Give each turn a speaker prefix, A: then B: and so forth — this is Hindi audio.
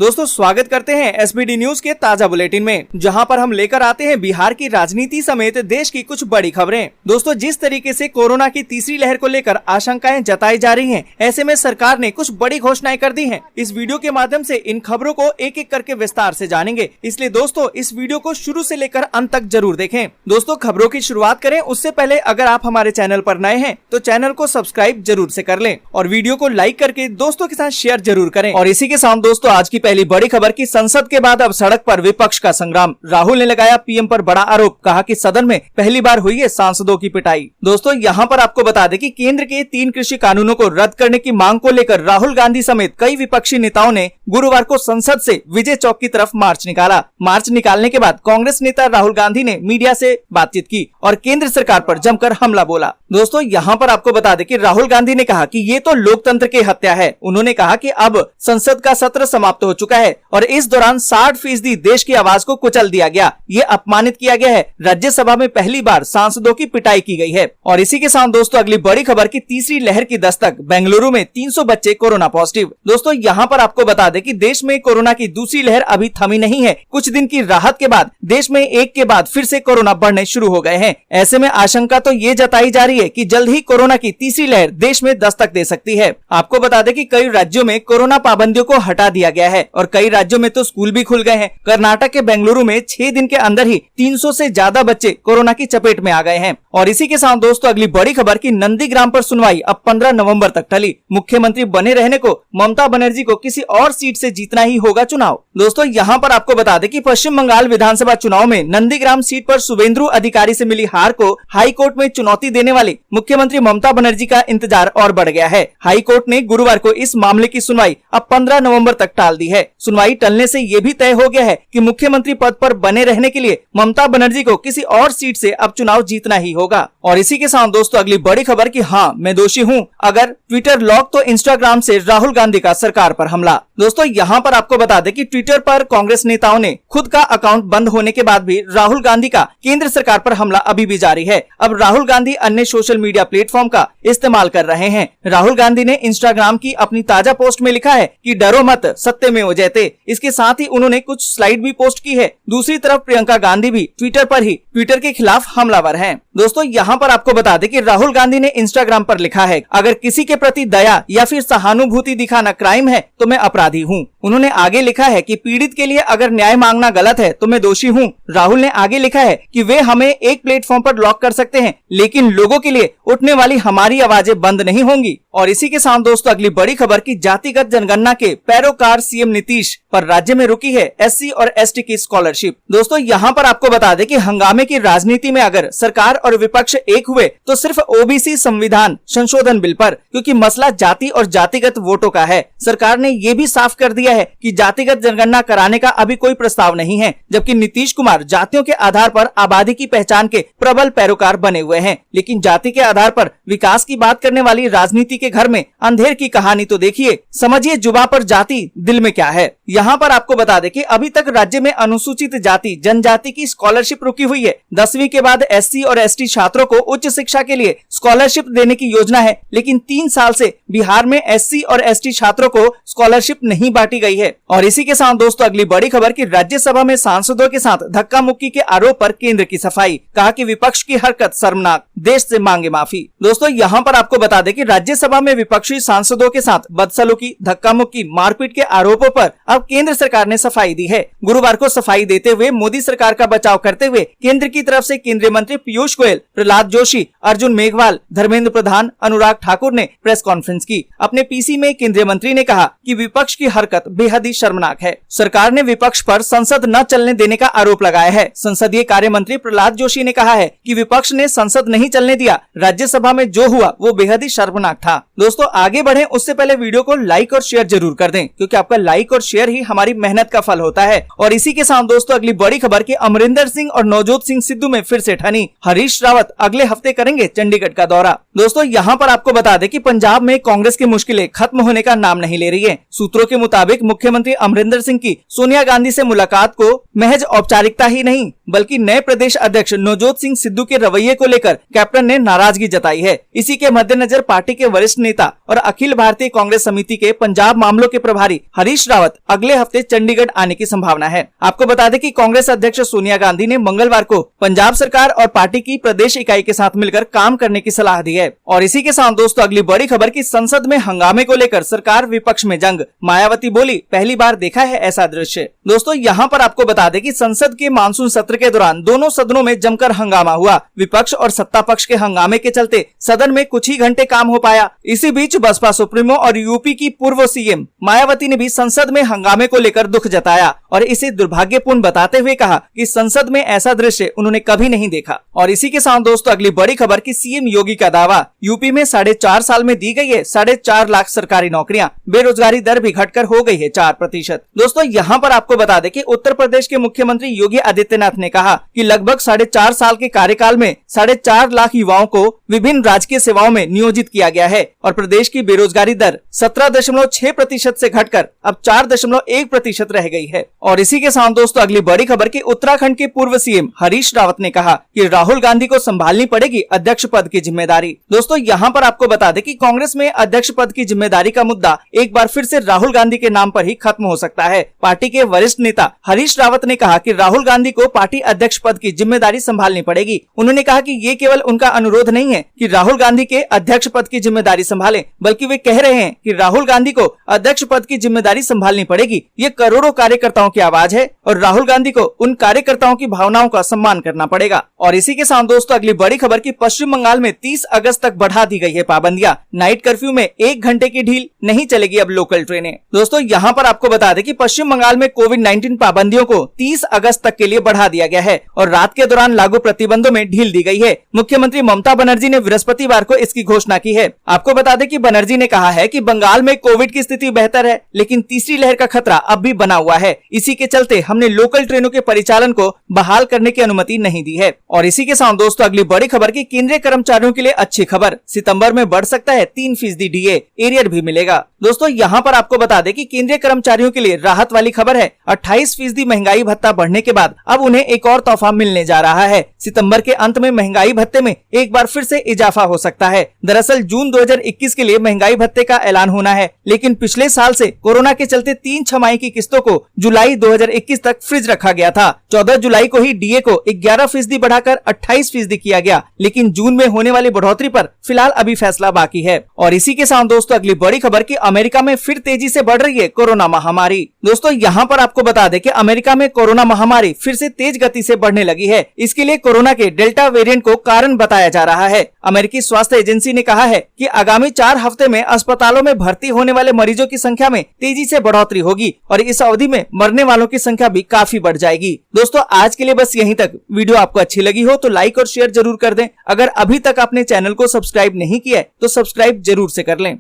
A: दोस्तों स्वागत करते हैं एसबीडी न्यूज के ताजा बुलेटिन में, जहां पर हम लेकर आते हैं बिहार की राजनीति समेत देश की कुछ बड़ी खबरें। दोस्तों जिस तरीके से कोरोना की तीसरी लहर को लेकर आशंकाएं जताई जा रही हैं, ऐसे में सरकार ने कुछ बड़ी घोषणाएं कर दी हैं। इस वीडियो के माध्यम से इन खबरों को एक एक करके विस्तार से जानेंगे, इसलिए दोस्तों इस वीडियो को शुरू से लेकर अंत तक जरूर देखें। दोस्तों खबरों की शुरुआत करें उससे पहले अगर आप हमारे चैनल पर नए हैं तो चैनल को सब्सक्राइब जरूर से कर लें और वीडियो को लाइक करके दोस्तों के साथ शेयर जरूर करें। और इसी के साथ दोस्तों आज की पहली बड़ी खबर की संसद के बाद अब सड़क पर विपक्ष का संग्राम। राहुल ने लगाया पीएम पर बड़ा आरोप, कहा कि सदन में पहली बार हुई है सांसदों की पिटाई। दोस्तों यहाँ पर आपको बता दें कि केंद्र के 3 कृषि कानूनों को रद्द करने की मांग को लेकर राहुल गांधी समेत कई विपक्षी नेताओं ने गुरुवार को संसद से विजय चौक की तरफ मार्च निकाला। मार्च निकालने के बाद कांग्रेस नेता राहुल गांधी ने मीडिया से बातचीत की और केंद्र सरकार पर जमकर हमला बोला। दोस्तों यहाँ पर आपको बता दें कि राहुल गांधी ने कहा कि ये तो लोकतंत्र की हत्या है। उन्होंने कहा कि अब संसद का सत्र समाप्त हो चुका है और इस दौरान 60% देश की आवाज को कुचल दिया गया, ये अपमानित किया गया है। राज्यसभा में पहली बार सांसदों की पिटाई की गई है। और इसी के साथ दोस्तों अगली बड़ी खबर की तीसरी लहर की दस्तक, बेंगलुरु में 300 बच्चे कोरोना पॉजिटिव। दोस्तों यहाँ पर आपको बता दें कि देश में कोरोना की दूसरी लहर अभी थमी नहीं है। कुछ दिन की राहत के बाद देश में एक के बाद फिर से कोरोना बढ़ने शुरू हो गए हैं। ऐसे में आशंका तो ये जताई जा रही है कि जल्द ही कोरोना की तीसरी लहर देश में दस्तक दे सकती है। आपको बता दें कि कई राज्यों में कोरोना पाबंदियों को हटा दिया गया है और कई राज्यों में तो स्कूल भी खुल गए हैं। कर्नाटक के बेंगलुरु में 6 दिन के अंदर ही 300 से ज्यादा बच्चे कोरोना की चपेट में आ गए हैं। और इसी के साथ दोस्तों अगली बड़ी खबर की नंदीग्राम पर सुनवाई अब 15 नवंबर तक टली। मुख्यमंत्री बने रहने को ममता बनर्जी को किसी और सीट से जीतना ही होगा चुनाव। दोस्तों यहाँ पर आपको बता दें कि पश्चिम बंगाल विधानसभा चुनाव में नंदीग्राम सीट पर शुभेंदु अधिकारी से मिली हार को हाई कोर्ट में चुनौती देने वाली मुख्यमंत्री ममता बनर्जी का इंतजार और बढ़ गया है। हाई कोर्ट ने गुरुवार को इस मामले की सुनवाई अब 15 नवंबर तक टाल दी है। सुनवाई टलने से ये भी तय हो गया है कि मुख्यमंत्री पद पर बने रहने के लिए ममता बनर्जी को किसी और सीट से अब चुनाव जीतना ही होगा। और इसी के साथ दोस्तों अगली बड़ी खबर की हाँ मैं दोषी हूँ, अगर ट्विटर लॉक तो इंस्टाग्राम से राहुल गांधी का सरकार पर हमला। दोस्तों यहाँ पर आपको बता दें कि ट्विटर पर कांग्रेस नेताओं ने खुद का अकाउंट बंद होने के बाद भी राहुल गांधी का केंद्र सरकार पर हमला अभी भी जारी है। अब राहुल गांधी अन्य सोशल मीडिया प्लेटफॉर्म का इस्तेमाल कर रहे हैं। राहुल गांधी ने इंस्टाग्राम की अपनी ताजा पोस्ट में लिखा है कि डरो मत सत्यमेव जयते। इसके साथ ही उन्होंने कुछ स्लाइड भी पोस्ट की है। दूसरी तरफ प्रियंका गांधी भी ट्विटर पर ही ट्विटर के खिलाफ हमलावर हैं। दोस्तों यहाँ पर आपको बता दें कि राहुल गांधी ने इंस्टाग्राम पर लिखा है, अगर किसी के प्रति दया या फिर सहानुभूति दिखाना क्राइम है तो मैं अपराधी हूँ। उन्होंने आगे लिखा है कि पीड़ित के लिए अगर न्याय मांगना गलत है तो मैं दोषी हूँ। राहुल ने आगे लिखा है कि वे हमें एक प्लेटफॉर्म पर लॉक कर सकते हैं, लेकिन लोगों के लिए उठने वाली हमारी आवाजें बंद नहीं होंगी। और इसी के साथ दोस्तों अगली बड़ी खबर की जातिगत जनगणना के पैरोकार सीएम नीतीश पर राज्य में रुकी है एससी और एसटी की स्कॉलरशिप। दोस्तों यहाँ पर आपको बता दें कि हंगामे की राजनीति में अगर सरकार और विपक्ष एक हुए तो सिर्फ ओबीसी संविधान संशोधन बिल पर, क्योंकि मसला जाति और जातिगत वोटों का है। सरकार ने ये भी साफ कर दिया है कि जातिगत जनगणना कराने का अभी कोई प्रस्ताव नहीं है, जबकि नीतीश कुमार जातियों के आधार पर आबादी की पहचान के प्रबल पैरोकार बने हुए हैं। लेकिन जाति के आधार पर विकास की बात करने वाली राजनीति के घर में अंधेर की कहानी तो देखिए, समझिए जुबां पर जाति दिल में क्या है। यहाँ पर आपको बता दें कि अभी तक राज्य में अनुसूचित जाति जनजाति की स्कॉलरशिप रुकी हुई है। 10वीं के बाद एससी और एसटी छात्रों को उच्च शिक्षा के लिए स्कॉलरशिप देने की योजना है, लेकिन 3 साल से बिहार में एससी और एसटी छात्रों को स्कॉलरशिप नहीं बांटी गई है। और इसी के साथ दोस्तों अगली बड़ी खबर की राज्यसभा में सांसदों के साथ धक्का मुक्की के आरोप पर केंद्र की सफाई, कहा कि विपक्ष की हरकत शर्मनाक, देश से मांगे माफी। दोस्तों यहाँ पर आपको बता दें कि राज्यसभा में विपक्षी सांसदों के साथ बदसलूकी, धक्का मुक्की, मारपीट के आरोपों पर अब केंद्र सरकार ने सफाई दी है। गुरुवार को सफाई देते हुए मोदी सरकार का बचाव करते हुए केंद्र की तरफ से केंद्रीय मंत्री पीयूष गोयल, प्रहलाद जोशी, अर्जुन मेघवाल, धर्मेंद्र प्रधान, अनुराग ठाकुर ने प्रेस कॉन्फ्रेंस की। अपने पीसी में केंद्रीय मंत्री ने कहा कि विपक्ष की हरकत बेहद ही शर्मनाक है। सरकार ने विपक्ष पर संसद न चलने देने का आरोप लगाया है। संसदीय कार्य मंत्री प्रहलाद जोशी ने कहा है कि विपक्ष ने संसद नहीं चलने दिया, राज्यसभा में जो हुआ वो बेहद ही शर्मनाक था। दोस्तों आगे बढ़े उससे पहले वीडियो को लाइक और शेयर जरूर कर दें, क्योंकि आपका लाइक और शेयर ही हमारी मेहनत का फल होता है। और इसी के साथ दोस्तों अगली बड़ी खबर की अमरिंदर सिंह और नवजोत सिंह सिद्धू में फिर से ठनी। हरीश रावत अगले हफ्ते करेंगे चंडीगढ़ का दौरा। दोस्तों यहाँ पर आपको बता दें कि पंजाब में कांग्रेस की मुश्किलें खत्म होने का नाम नहीं ले रही है। सूत्रों के मुताबिक मुख्यमंत्री अमरिंदर सिंह की सोनिया गांधी से मुलाकात को महज औपचारिकता ही नहीं बल्कि नए प्रदेश अध्यक्ष नवजोत सिंह सिद्धू के रवैये को लेकर कैप्टन ने नाराजगी जताई है। इसी के मद्देनजर पार्टी के वरिष्ठ नेता और अखिल भारतीय कांग्रेस समिति के पंजाब मामलों के प्रभारी हरीश रावत अगले हफ्ते चंडीगढ़ आने की संभावना है। आपको बता दें कि कांग्रेस अध्यक्ष सोनिया गांधी ने मंगलवार को पंजाब सरकार और पार्टी की प्रदेश इकाई के साथ मिलकर काम करने की सलाह दी है। और इसी के साथ दोस्तों अगली बड़ी खबर की संसद में हंगामे को लेकर सरकार विपक्ष में जंग। मायावती बोली, पहली बार देखा है ऐसा दृश्य। दोस्तों यहाँ पर आपको बता दें कि संसद के मानसून सत्र के दौरान दोनों सदनों में जमकर हंगामा हुआ। विपक्ष और सत्ता पक्ष के हंगामे के चलते सदन में कुछ ही घंटे काम हो पाया। इसी बीच बसपा सुप्रीमो और यूपी की पूर्व सीएम मायावती ने भी संसद में हंगामे को लेकर दुख जताया और इसे दुर्भाग्यपूर्ण बताते हुए कहा कि संसद में ऐसा दृश्य उन्होंने कभी नहीं देखा। और इसी के साथ दोस्तों अगली बड़ी खबर की सीएम योगी का दावा, यूपी में 4.5 साल में दी गई है 4.5 लाख सरकारी नौकरियां, बेरोजगारी दर भी घटकर हो गई है 4%। दोस्तों यहाँ पर आपको बता दें कि उत्तर प्रदेश के मुख्यमंत्री योगी आदित्यनाथ ने कहा कि लगभग 4.5 साल के कार्यकाल में 4.5 लाख युवाओं को विभिन्न राजकीय सेवाओं में नियोजित किया गया है और प्रदेश की बेरोजगारी दर 17.6% से घटकर अब 4.1% रह गई है। और इसी के साथ दोस्तों अगली बड़ी खबर की उत्तराखंड के पूर्व सीएम हरीश रावत ने कहा कि राहुल गांधी को संभालनी पड़ेगी अध्यक्ष पद की जिम्मेदारी। दोस्तों यहाँ पर आपको बता दें कि कांग्रेस में अध्यक्ष पद की जिम्मेदारी का मुद्दा एक बार फिर से राहुल गांधी के नाम पर ही खत्म हो सकता है। पार्टी के वरिष्ठ नेता हरीश रावत ने कहा कि राहुल गांधी को पार्टी अध्यक्ष पद की जिम्मेदारी संभालनी पड़ेगी। उन्होंने कहा कि ये केवल उनका अनुरोध नहीं है कि राहुल गांधी के अध्यक्ष पद की जिम्मेदारी संभालें, बल्कि वे कह रहे हैं कि राहुल गांधी को अध्यक्ष पद की जिम्मेदारी संभालनी पड़ेगी। ये करोड़ों कार्यकर्ताओं की आवाज है और राहुल गांधी को उन कार्यकर्ताओं की भावनाओं का सम्मान करना पड़ेगा। और इसी के साथ दोस्तों अगली बड़ी खबर की पश्चिम बंगाल में 30 अगस्त तक बढ़ा दी गई है पाबंदियां। नाइट कर्फ्यू में 1 घंटे की ढील, नहीं चलेगी अब लोकल ट्रेनें। दोस्तों यहाँ पर आपको बता दें कि पश्चिम बंगाल में कोविड-19 पाबंदियों को 30 अगस्त तक के लिए बढ़ा दिया गया है और रात के दौरान लागू प्रतिबंधों में ढील दी गई है। मुख्यमंत्री ममता बनर्जी ने बृहस्पतिवार को इसकी घोषणा की है। आपको बता दें कि बनर्जी ने कहा है कि बंगाल में कोविड की स्थिति बेहतर है, लेकिन तीसरी लहर का खतरा अब भी बना हुआ है। इसी के चलते हमने लोकल ट्रेनों के परिचालन को बहाल करने की अनुमति नहीं दी है। और इसी के साथ दोस्तों अगली बड़ी खबर की केंद्रीय कर्मचारियों के लिए अच्छी खबर, सितंबर में बढ़ सकता है 3% डीए, एरियर भी मिलेगा। दोस्तों यहाँ पर आपको बता दें कि केंद्रीय कर्मचारियों के लिए राहत वाली खबर है। 28% महंगाई भत्ता बढ़ने के बाद अब उन्हें एक और तोहफा मिलने जा रहा है। सितंबर के अंत में महंगाई भत्ते में एक बार फिर से इजाफा हो सकता है। दरअसल जून 2021 के लिए महंगाई भत्ते का ऐलान होना है, लेकिन पिछले साल से कोरोना के चलते 3 छमाही की किस्तों को जुलाई 2021 तक फ्रीज रखा गया था। 14 जुलाई को ही डीए को 11% बढ़ाकर 28% किया गया, लेकिन जून में होने वाली बढ़ोतरी पर फिलहाल अभी फैसला बाकी है। और इसी के साथ दोस्तों अगली बड़ी खबर की अमेरिका में फिर तेजी से बढ़ रही है कोरोना महामारी। दोस्तों यहाँ पर आपको बता दें कि अमेरिका में कोरोना महामारी फिर से तेज गति से बढ़ने लगी है। इसके लिए कोरोना के डेल्टा वेरिएंट को कारण बताया जा रहा है। अमेरिकी स्वास्थ्य एजेंसी ने कहा है कि आगामी 4 हफ्ते में अस्पतालों में भर्ती होने वाले मरीजों की संख्या में तेजी से बढ़ोतरी होगी और इस अवधि में मरने वालों की संख्या भी काफी बढ़ जाएगी। दोस्तों आज के लिए बस यहीं तक। वीडियो आपको अच्छी लगी हो तो लाइक और शेयर जरूर कर दें। अगर अभी तक आपने चैनल को सब्सक्राइब नहीं किया है तो सब्सक्राइब जरूर से कर लें।